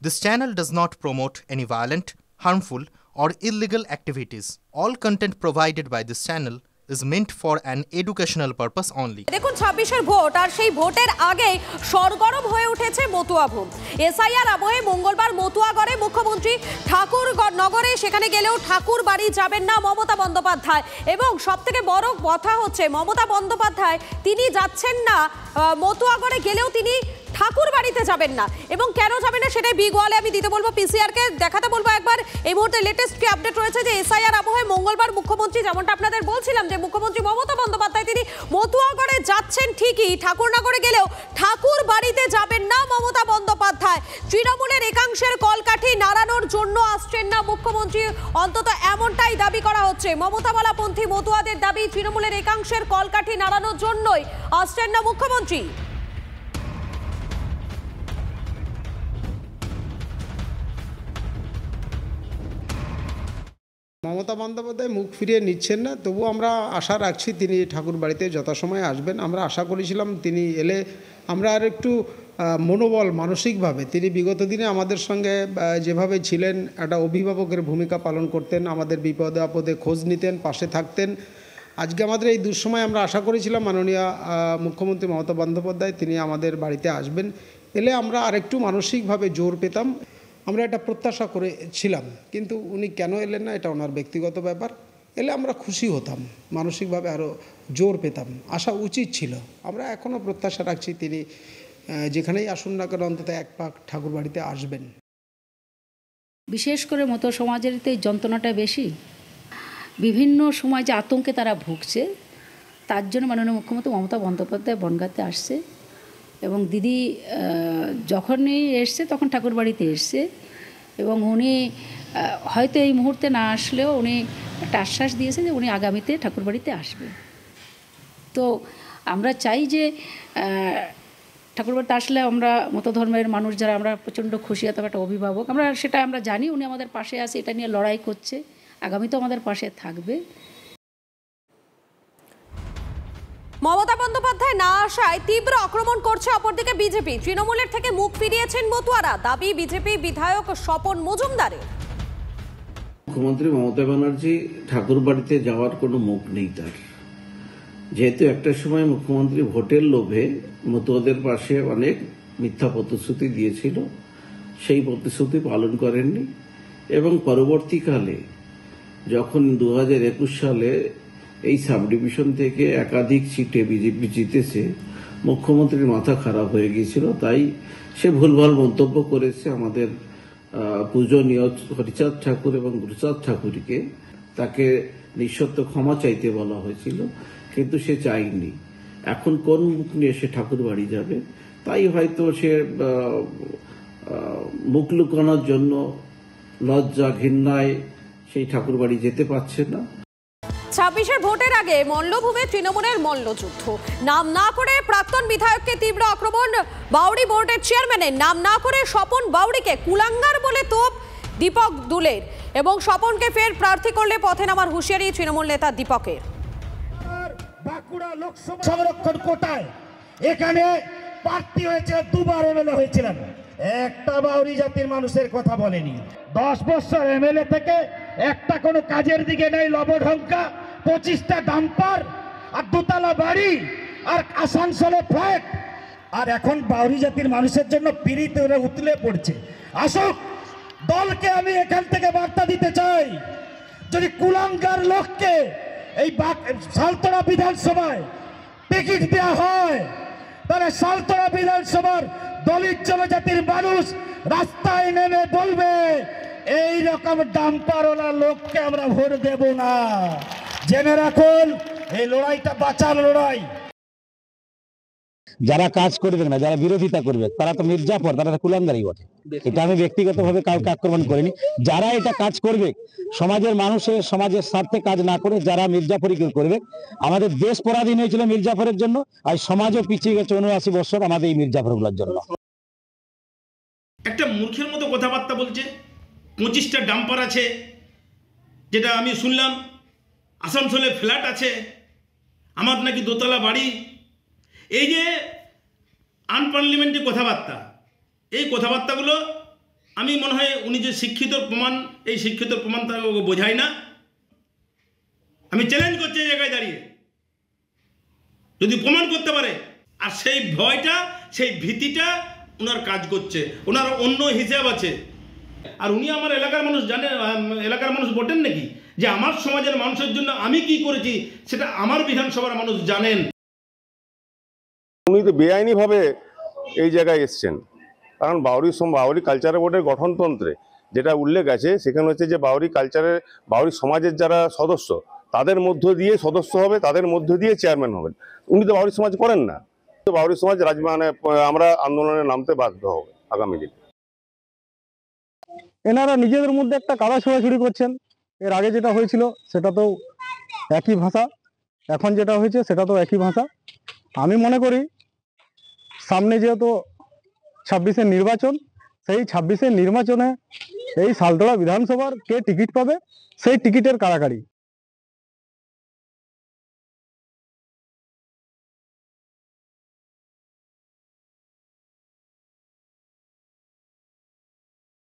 This channel does not promote any violent, harmful, or illegal activities. All content provided by this channel is meant for an educational purpose only. দেখুন 26-এর vote আর সেই ভোটের আগেই সরগরম হয়ে উঠেছে মতুয়াভূম। SIR আবহে মঙ্গলবার মতুয়াগড়ে মুখ্যমন্ত্রী ঠাকুরনগরে সেখানে গেলেও ঠাকুর বাড়ি যাবেন না মমতা বন্দ্যোপাধ্যায়, এবং সবথেকে বড় কথা হচ্ছে মমতা বন্দ্যোপাধ্যায় তিনি যাচ্ছেন না মতুয়াগড়ে গেলেও তিনি ঠাকুর বাড়িতে যাবেন না, এবং কেন যাবেন না সেটাই বিগ ওয়ালে আমি দিতে বলবো, পিসিআর কে দেখাতে বলবো একবার। এই মুহূর্তে লেটেস্ট কি আপডেট রয়েছে যে এসআইআর আবহে মঙ্গলবার মুখ্যমন্ত্রী, যেমনটা আপনাদের বলছিলাম যে মুখ্যমন্ত্রী মমতা বন্দ্যোপাধ্যায় তিনি মতুয়াগড়ে যাচ্ছেন ঠিকই, ঠাকুরনগরে গেলেও ঠাকুর বাড়িতে যাবেন না মমতা বন্দ্যোপাধ্যায়। তৃণমূলের একাংশের কলকাঠি নাড়ানোর জন্য আসছেন না মুখ্যমন্ত্রী, অন্তত এমনটাই দাবি করা হচ্ছে। মমতা বলাপন্থী মতুয়াদের দাবি তৃণমূলের একাংশের কলকাঠি নাড়ানোর জন্যই আসছেন না মুখ্যমন্ত্রী। মমতা বন্দ্যোপাধ্যায় মুখ ফিরিয়ে নিচ্ছেন না, তবু আমরা আশা রাখছি তিনি ঠাকুর বাড়িতে যথাসময়ে আসবেন। আমরা আশা করেছিলাম তিনি এলে আমরা আর একটু মনোবল মানসিকভাবে, তিনি বিগত দিনে আমাদের সঙ্গে যেভাবে ছিলেন একটা অভিভাবকের ভূমিকা পালন করতেন, আমাদের বিপদে আপদে খোঁজ নিতেন, পাশে থাকতেন। আজকে আমাদের এই দুঃসময় আমরা আশা করেছিলাম মাননীয় মুখ্যমন্ত্রী মমতা বন্দ্যোপাধ্যায় তিনি আমাদের বাড়িতে আসবেন, এলে আমরা আরেকটু মানসিকভাবে জোর পেতাম। আমরা এটা প্রত্যাশা করেছিলাম, কিন্তু উনি কেন এলেন না এটা ওনার ব্যক্তিগত ব্যাপার। এলে আমরা খুশি হতাম, মানসিকভাবে আরও জোর পেতাম, আসা উচিত ছিল। আমরা এখনও প্রত্যাশা রাখছি তিনি যেখানেই আসুন না কেন অন্তত এক পাক ঠাকুর বাড়িতে আসবেন। বিশেষ করে মতো সমাজের এই যন্ত্রণাটা বেশি, বিভিন্ন সময় যে আতঙ্কে তারা ভুগছে, তার জন্য মাননীয় মুখ্যমন্ত্রী মমতা বন্দ্যোপাধ্যায় বনগাঁতে আসছে, এবং দিদি যখনই এসছে তখন ঠাকুর বাড়িতে এসছে, এবং উনি হয়তো এই মুহূর্তে না আসলেও উনি একটা আশ্বাস দিয়েছে যে উনি আগামীতে ঠাকুর বাড়িতে আসবে। তো আমরা চাই যে ঠাকুর বাড়িতে আসলে আমরা মতো ধর্মের মানুষ যারা আমরা প্রচণ্ড খুশি হতাম, একটা অভিভাবক আমরা সেটা আমরা জানি উনি আমাদের পাশে আছে, এটা নিয়ে লড়াই করছে, আগামীতেও আমাদের পাশে থাকবে। মমতা বন্দ্যোপাধ্যায় না আসায় তীব্র আক্রমণ করছে অপরদিকে বিজেপি। তৃণমূলের থেকে মুখ ফিরিয়েছেন মতুয়ারা, দাবি বিজেপি বিধায়ক স্বপন মজুমদারের। মুখ্যমন্ত্রী মমতা ব্যানার্জি ঠাকুর বাড়িতে যাওয়ার কোনো মুখ নেই তার, যেহেতু একটা সময় মুখ্যমন্ত্রী ভোটের লোভে মতুয়াদের পাশে অনেক মিথ্যা প্রতিশ্রুতি দিয়েছিল, সেই প্রতিশ্রুতি পালন করেননি, এবং পরবর্তীকালে যখন 2021 সালে এই সাব ডিভিশন থেকে একাধিক সিটে বিজেপি জিতেছে, মুখ্যমন্ত্রীর মাথা খারাপ হয়ে গিয়েছিল, তাই সে ভুলভাল মন্তব্য করেছে আমাদের পূজনীয় হরিচাঁদ ঠাকুর এবং গুরুচাঁদ ঠাকুরকে। তাকে নিঃশর্ত ক্ষমা চাইতে বলা হয়েছিল, কিন্তু সে চাইনি। এখন কোন মুখ নিয়ে সে ঠাকুর বাড়ি যাবে, তাই হয়তো সে মুখ লুকানোর জন্য লজ্জা ঘৃণায় সেই ঠাকুর বাড়ি যেতে পারছে না। 26-এর ভোটের আগে মল্লভূমে তৃণমূলের মল্লযুদ্ধ, নাম না করে প্রাক্তন বিধায়ককে তীব্র আক্রমণ বাউরি বোর্ডের চেয়ারম্যানের, নাম না করে স্বপন বাউরিকে কুলাঙ্গার বলে তোপ দীপক দুলের, এবং স্বপনকে ফের প্রার্থী করলে পথে নামার হুঁশিয়ারি তৃণমূল নেতা দীপকের। বাঁকুড়া লোকসভা সংরক্ষণ কোটায় এখানে প্রার্থী হয়েছে, দুবার এমএলএ হয়েছিলেন, একটা বাউরি জাতির মানুষের কথা বলেনি। 10 বছর এমএলএ থেকে একটা কোনো কাজের দিকে নেই, লবঢঙ্কা, 25টা ডাম্পার আর 2তলা বাড়ি আর আসানসোলে ফ্ল্যাট, আর এখন বাউরি জাতির মানুষের জন্য পিড়িতে উতলে পড়ছে। আসুক দলকে আমি এখান থেকে বার্তা দিতে চাই, যদি কুলাঙ্গার লোককে এই সালতোড়া বিধানসভায় টিকিট দেওয়া হয়, তাহলে সালতোড়া বিধানসভার দলিত জনজাতির মানুষ রাস্তায় নেমে বলবে এই রকম ডাম্পারওয়ালা লোককে আমরা ভোট দেব না। জেনে রাখুন, এই লড়াইটা বাঁচার লড়াই। যারা কাজ করবে না, যারা বিরোধিতা করবে, তারা তো মির্জাফর, তারা তো কুলাঙ্গারই বটে। এটা আমি ব্যক্তিগতভাবে কাউকে আক্রমণ করিনি। যারা এটা কাজ করবে, সমাজের মানুষের সমাজের স্বার্থে কাজ না করে যারা মির্জাফরি করবে, আমাদের দেশ পরাধীন হয়েছিল মির্জাফরের জন্য, আর সমাজও পিছিয়ে গেছে 79 বছর আমাদের এই মির্জাফরগুলোর জন্য। একটা মূর্খের মতো কথাবার্তা বলছে, 25টা ডাম্পার আছে, যেটা আমি শুনলাম, আসানসোলে ফ্ল্যাট আছে, আমার নাকি 2তলা বাড়ি। এই যে আনপার্লামেন্টারি কথাবার্তা, এই কথাবার্তাগুলো আমি মনে হয় উনি যে শিক্ষিত প্রমাণ, এই শিক্ষিত প্রমাণ তাকে বোঝায় না। আমি চ্যালেঞ্জ করছি এই জায়গায় দাঁড়িয়ে, যদি প্রমাণ করতে পারে। আর সেই ভয়টা, সেই ভীতিটা ওনার কাজ করছে, ওনার অন্য হিসাব আছে। আর উনি আমার এলাকার মানুষ জানেন, এলাকার মানুষ বটেন নাকি যে আমার সমাজের মানুষের জন্য আমি কি করেছি সেটা আমার বিধানসভার মানুষ জানেন। উনি তো বেআইনিভাবে এই জায়গায় এসছেন, কারণ বাউরি কালচারাল বোর্ডের গঠনতন্ত্রে যেটা উল্লেখ আছে সেখানে হচ্ছে যে বাউরি সমাজের যারা সদস্য তাদের মধ্য দিয়ে সদস্য হবে, তাদের মধ্য দিয়ে চেয়ারম্যান হবেন। উনি তো বাউরি সমাজ করেন না, তো বাউরি সমাজ আমরা আন্দোলনে নামতে বাধ্য হবে আগামী দিনে। এনারা নিজেদের মধ্যে একটা কাদা ছোড়াছুড়ি করছেন। এর আগে যেটা হয়েছিল সেটা তো একই ভাষা, এখন যেটা হয়েছে সেটা তো একই ভাষা। আমি মনে করি সামনে যেহেতু 26-এর নির্বাচন, সেই 26-এর নির্বাচনে এই সালতোড়া বিধানসভার কে টিকিট পাবে সেই টিকিটের কাড়াকাড়ি।